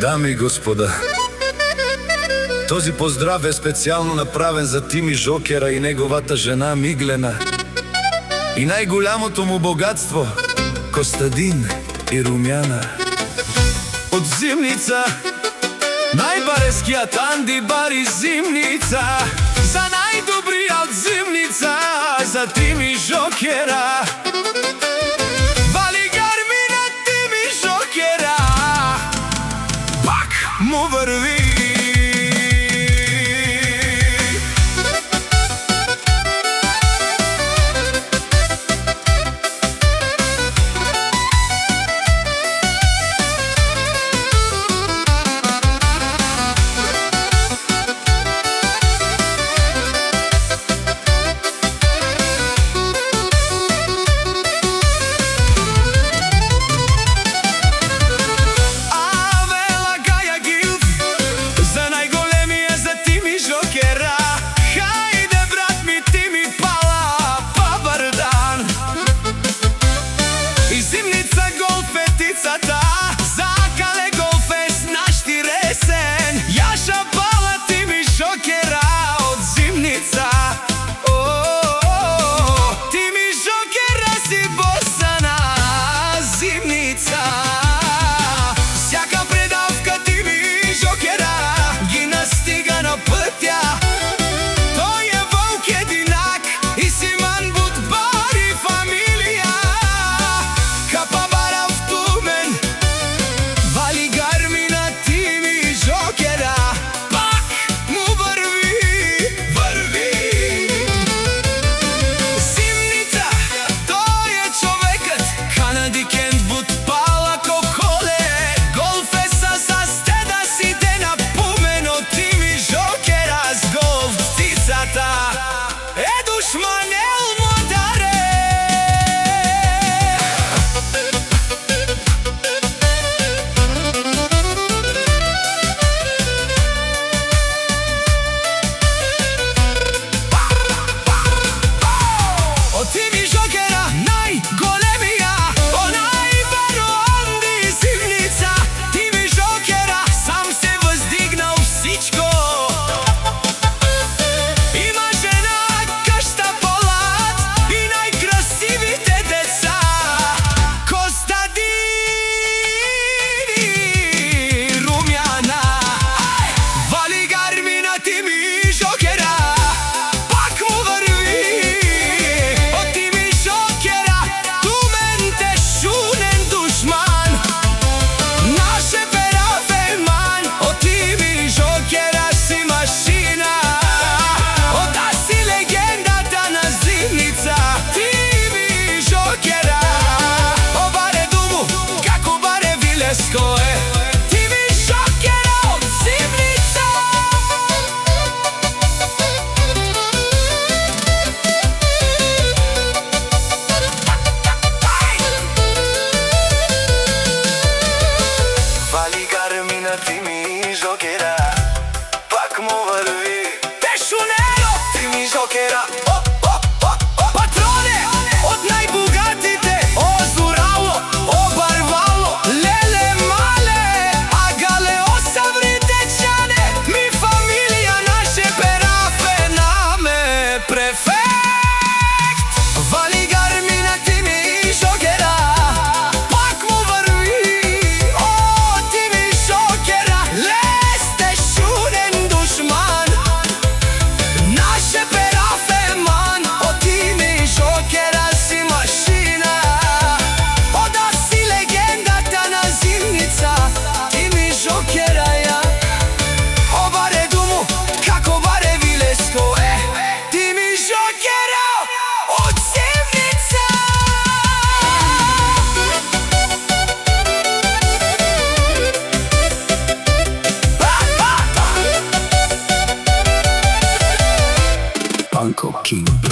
Дами и господа, този поздрав е специално направен за Тими Жокера и неговата жена Миглена и най-голямото му богатство Костадин и Румяна. От Зимница най-бареският Анди бар и Зимница, за най-добрия от Зимница, за Тими Жокера. Вали гармина Тими Жокера, пак му върви. Тими Жокера, пак му върви. Пешунеро, Тими Жокера, патроне от най-богатите, Озурало, Обарвало, леле мале, агале осавритечане, ми фамилия наше пера фенаме префект. Вали гармина Тими Жокера, пак му върви. Uncle King.